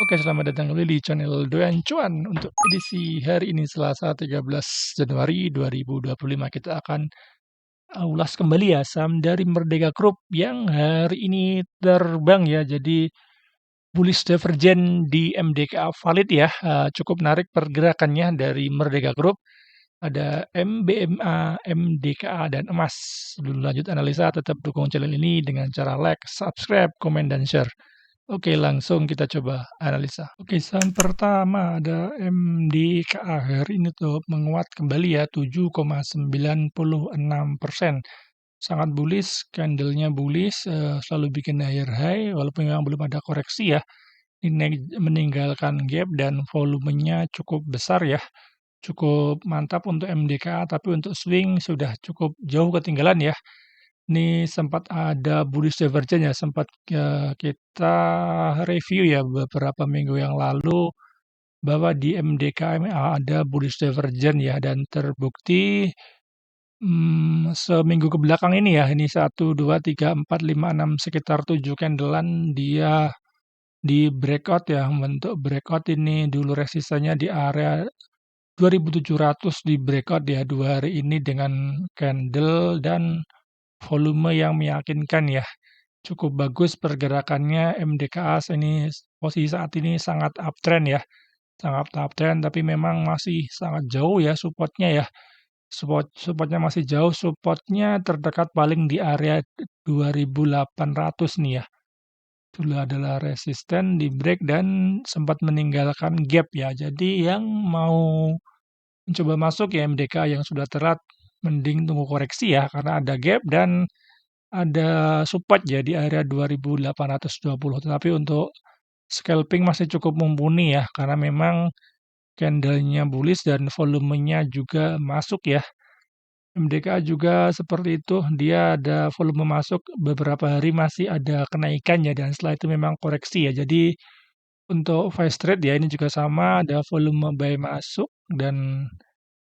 Oke, selamat datang kembali di channel Doyan Cuan. Untuk edisi hari ini Selasa 13 Januari 2025 kita akan ulas kembali ya saham dari Merdeka Group yang hari ini terbang ya. Jadi bullish divergent di MDKA valid ya. Cukup menarik pergerakannya dari Merdeka Group. Ada MBMA, MDKA, dan emas. Sebelum lanjut analisa, tetap dukung channel ini dengan cara like, subscribe, komen, dan share. Oke, langsung kita coba analisa. Oke, saham pertama ada MDKA hari ini tuh menguat kembali ya 7,96%. Sangat bullish, candlenya bullish, selalu bikin higher high walaupun memang belum ada koreksi ya. Ini meninggalkan gap dan volumenya cukup besar ya. Cukup mantap untuk MDKA, tapi untuk swing sudah cukup jauh ketinggalan ya. Ini sempat ada bullish divergence ya, sempat kita review ya beberapa minggu yang lalu bahwa di MDKM ada bullish divergence ya, dan terbukti seminggu ke belakang ini ya, ini 1, 2, 3, 4, 5, 6, sekitar 7 candlean dia di breakout ya, membentuk breakout. Ini dulu resistannya di area 2700 di breakout ya 2 hari ini dengan candle dan volume yang meyakinkan ya. Cukup bagus pergerakannya MDKA ini, posisi saat ini sangat uptrend ya. Sangat uptrend, tapi memang masih sangat jauh ya supportnya ya. Supportnya masih jauh, supportnya terdekat paling di area 2800 nih ya. Dulu adalah resisten di break dan sempat meninggalkan gap ya. Jadi yang mau mencoba masuk ya MDK yang sudah telat, mending tunggu koreksi ya, karena ada gap dan ada support ya di area 2820. Tetapi untuk scalping masih cukup mumpuni ya, karena memang candlenya bullish dan volumenya juga masuk ya. MDK juga seperti itu, dia ada volume masuk beberapa hari masih ada kenaikannya dan setelah itu memang koreksi ya. Jadi untuk fast trade ya ini juga sama, ada volume buy masuk dan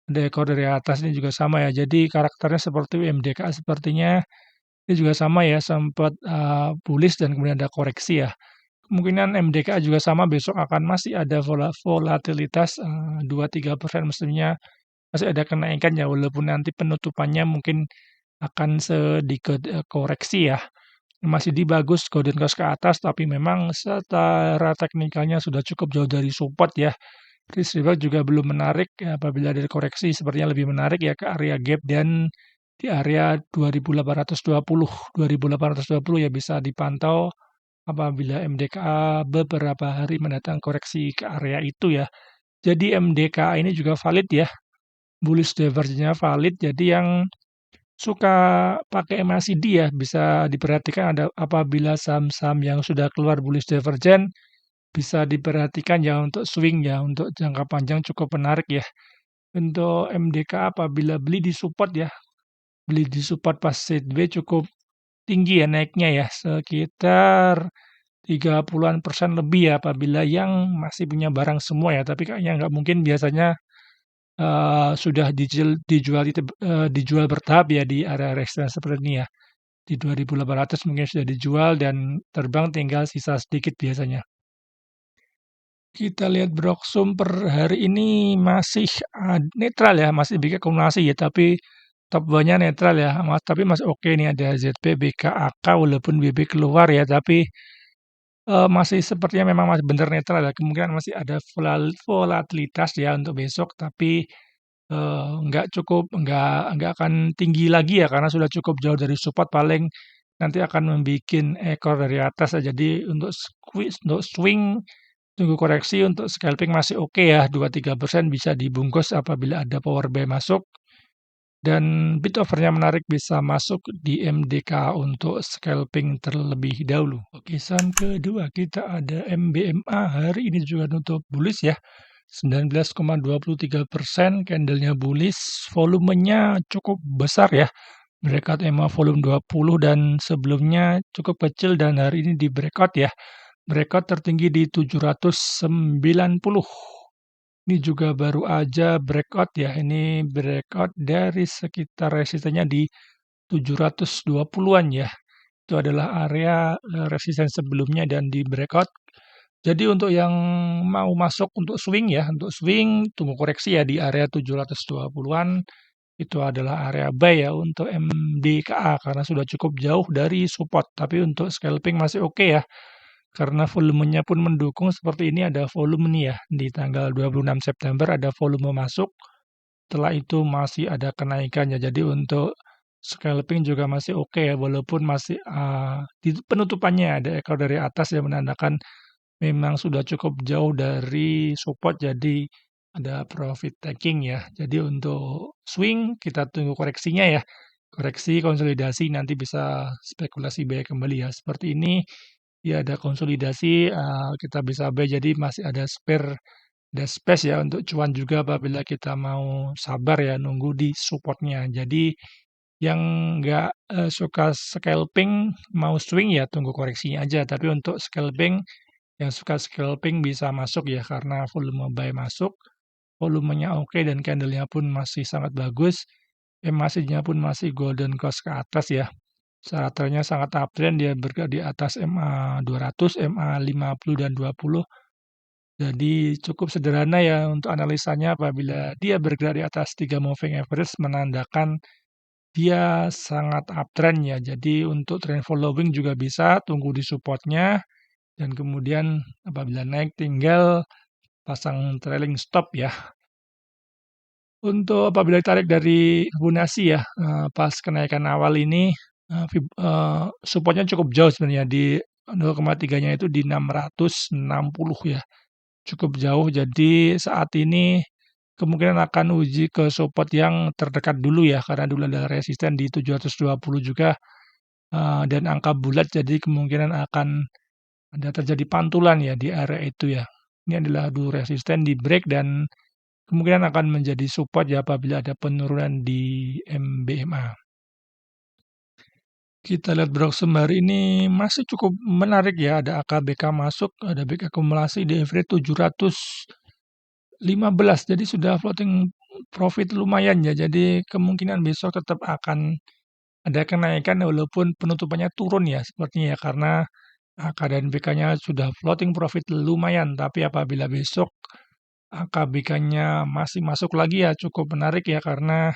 ada ekor dari atas ini juga sama ya. Jadi karakternya seperti MDK sepertinya ini juga sama ya, sempat bullish dan kemudian ada koreksi ya. Kemungkinan MDK juga sama, besok akan masih ada volatilitas 2-3% mestinya masih ada kenaikan ya, walaupun nanti penutupannya mungkin akan sedikit koreksi ya. Masih di bagus golden cross ke atas, tapi memang secara teknikalnya sudah cukup jauh dari support ya. Risk reward juga belum menarik ya, apabila dari koreksi sepertinya lebih menarik ya ke area gap dan di area 2820 ya bisa dipantau apabila MDKA beberapa hari mendatang koreksi ke area itu ya. Jadi MDKA ini juga valid ya, bullish divergence-nya valid. Jadi yang suka pakai MACD ya bisa diperhatikan, ada apabila saham-saham yang sudah keluar bullish divergence bisa diperhatikan ya untuk swing ya, untuk jangka panjang cukup menarik ya. Untuk MDK apabila beli di support ya, beli di support pas sideways cukup tinggi ya naiknya ya, sekitar 30-an% lebih ya apabila yang masih punya barang semua ya, tapi kayaknya nggak mungkin, biasanya sudah dijual bertahap ya di area resistance seperti ini ya. Di 2800 mungkin sudah dijual dan terbang tinggal sisa sedikit biasanya. Kita lihat Broksum per hari ini masih netral ya, masih bikin akumulasi ya, tapi top bawahnya netral ya, tapi masih oke nih, ada ZP, BKAK walaupun BB keluar ya, tapi masih sepertinya memang masih benar netral ya, kemungkinan masih ada volatilitas ya untuk besok, tapi nggak akan tinggi lagi ya, karena sudah cukup jauh dari support, paling nanti akan membuat ekor dari atas ya. Jadi untuk swing tunggu koreksi, untuk scalping masih oke ya, 2-3% bisa dibungkus apabila ada power buy masuk. Dan bid offernya menarik, bisa masuk di MDK untuk scalping terlebih dahulu. Oke, saham kedua kita ada MBMA, hari ini juga nutup bullish ya. 19,23%, candlenya bullish, volumenya cukup besar ya. Breakout EMA volume 20 dan sebelumnya cukup kecil dan hari ini di breakout ya. Breakout tertinggi di 790. Ini juga baru aja breakout ya. Ini breakout dari sekitar resistennya di 720-an ya. Itu adalah area resisten sebelumnya dan di breakout Jadi untuk yang mau masuk untuk swing ya, untuk swing tunggu koreksi ya di area 720-an, itu adalah area buy ya untuk MDKA karena sudah cukup jauh dari support. Tapi untuk scalping masih oke ya, karena volumenya pun mendukung seperti ini ada volume nih ya, di tanggal 26 September ada volume masuk, setelah itu masih ada kenaikannya. Jadi untuk scalping juga masih oke ya, walaupun masih di penutupannya ada ekor dari atas yang menandakan memang sudah cukup jauh dari support, jadi ada profit taking ya. Jadi untuk swing kita tunggu koreksinya ya. Koreksi konsolidasi nanti bisa spekulasi buy kembali ya. Seperti ini ya ada konsolidasi kita bisa buy jadi masih ada space ya untuk cuan juga apabila kita mau sabar ya nunggu di supportnya. Jadi yang nggak suka scalping mau swing ya tunggu koreksinya aja. Tapi untuk scalping yang suka scalping bisa masuk ya karena volume buy masuk, volumenya oke dan candlenya pun masih sangat bagus, MACD-nya pun masih golden cross ke atas ya. Secara trennya sangat uptrend, dia bergerak di atas MA 200, MA 50 dan 20. Jadi cukup sederhana ya untuk analisanya apabila dia bergerak di atas 3 moving average menandakan dia sangat uptrend ya. Jadi untuk trend following juga bisa tunggu di supportnya dan kemudian apabila naik tinggal pasang trailing stop ya. Untuk apabila ditarik dari Fibonacci ya, pas kenaikan awal ini, supportnya cukup jauh sebenarnya di 0,3-nya itu di 660 ya, cukup jauh. Jadi saat ini kemungkinan akan uji ke support yang terdekat dulu ya, karena dulu ada resisten di 720 juga, dan angka bulat jadi kemungkinan akan ada terjadi pantulan ya di area itu ya. Ini adalah dulu resisten di break dan kemungkinan akan menjadi support ya apabila ada penurunan di MBMA. Kita lihat Broxham hari ini masih cukup menarik ya, ada AKBK masuk, ada back akumulasi di average 715, jadi sudah floating profit lumayan ya, jadi kemungkinan besok tetap akan ada kenaikan walaupun penutupannya turun ya sepertinya ya, karena AK dan BK-nya sudah floating profit lumayan, tapi apabila besok AKBK-nya masih masuk lagi ya cukup menarik ya karena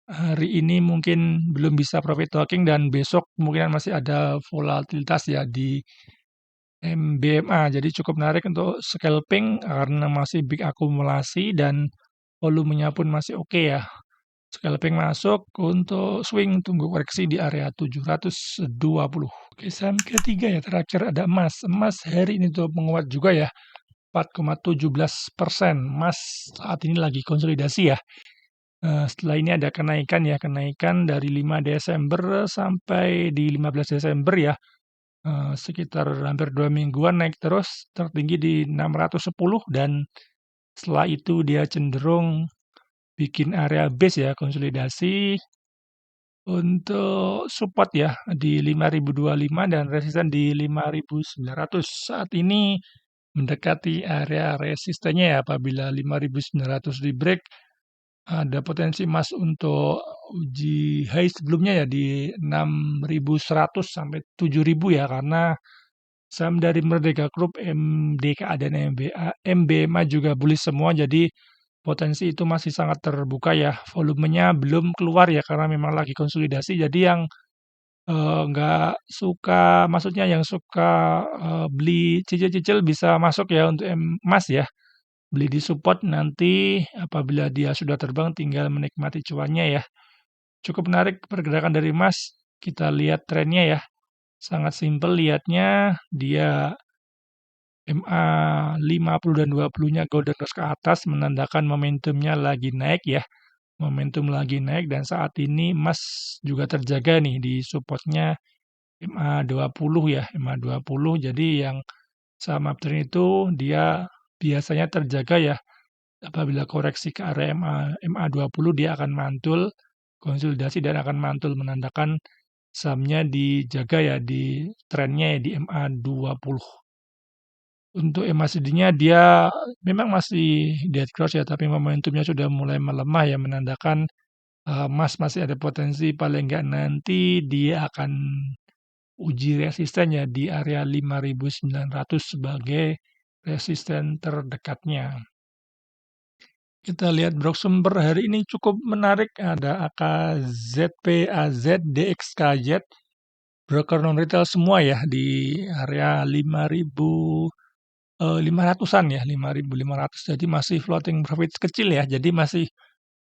hari ini mungkin belum bisa profit taking dan besok kemungkinan masih ada volatilitas ya di MBMA. Jadi cukup menarik untuk scalping karena masih big akumulasi dan volumenya pun masih oke ya. Scalping masuk, untuk swing tunggu koreksi di area 720. Oke, saham ketiga ya terakhir ada emas. Emas hari ini tuh menguat juga ya. 4,17%. Emas saat ini lagi konsolidasi ya. Setelah ini ada kenaikan ya, kenaikan dari 5 Desember sampai di 15 Desember ya. Sekitar hampir 2 mingguan naik terus, tertinggi di 610 dan setelah itu dia cenderung bikin area base ya, konsolidasi untuk support ya di 5.025 dan resisten di 5.900. Saat ini mendekati area resistennya ya, apabila 5.900 di break ada potensi emas untuk uji high sebelumnya ya di 6.100 sampai 7.000 ya, karena saham dari Merdeka Group, MDKA dan MBMA juga bullish semua, jadi potensi itu masih sangat terbuka ya. Volumenya belum keluar ya karena memang lagi konsolidasi. Jadi yang nggak suka, maksudnya yang suka beli cicil-cicil bisa masuk ya untuk emas ya. Beli di support nanti apabila dia sudah terbang tinggal menikmati cuannya ya. Cukup menarik pergerakan dari emas. Kita lihat trennya ya. Sangat simpel lihatnya, dia MA 50 dan 20-nya golden cross ke atas menandakan momentumnya lagi naik ya. Momentum lagi naik dan saat ini emas juga terjaga nih di supportnya MA 20 ya, MA 20. Jadi yang saham uptrend itu dia biasanya terjaga ya. Apabila koreksi ke area MA 20 dia akan mantul konsolidasi dan akan mantul menandakan sahamnya dijaga ya di trennya ya di MA 20. Untuk MACD-nya dia memang masih dead cross ya, tapi momentumnya sudah mulai melemah ya, menandakan emas masih ada potensi paling nggak nanti dia akan uji resisten ya di area 5.900 sebagai resisten terdekatnya. Kita lihat Broxum per hari ini cukup menarik, ada AKZPAZ, DXKZ, broker non retail semua ya di area 5.500-an ya, 5.500. Jadi masih floating profit kecil ya. Jadi masih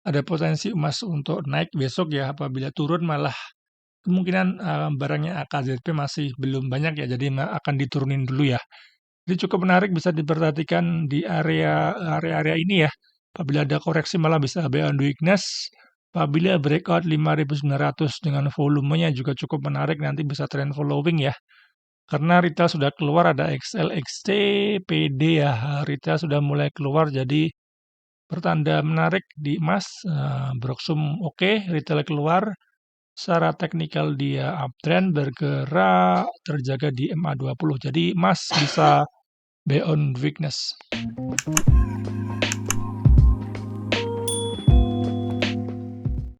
ada potensi emas untuk naik besok ya. Apabila turun malah kemungkinan barangnya AKZP masih belum banyak ya. Jadi akan diturunin dulu ya. Jadi cukup menarik bisa diperhatikan di area ini ya. Apabila ada koreksi malah bisa buy on weakness. Apabila breakout 5.900 dengan volumenya juga cukup menarik, nanti bisa trend following ya. Karena retail sudah keluar, ada XL, XT, PD ya. Retail sudah mulai keluar, jadi pertanda menarik di emas. Broxum oke, retail keluar. Secara teknikal dia uptrend, bergerak, terjaga di MA20. Jadi emas bisa buy on weakness.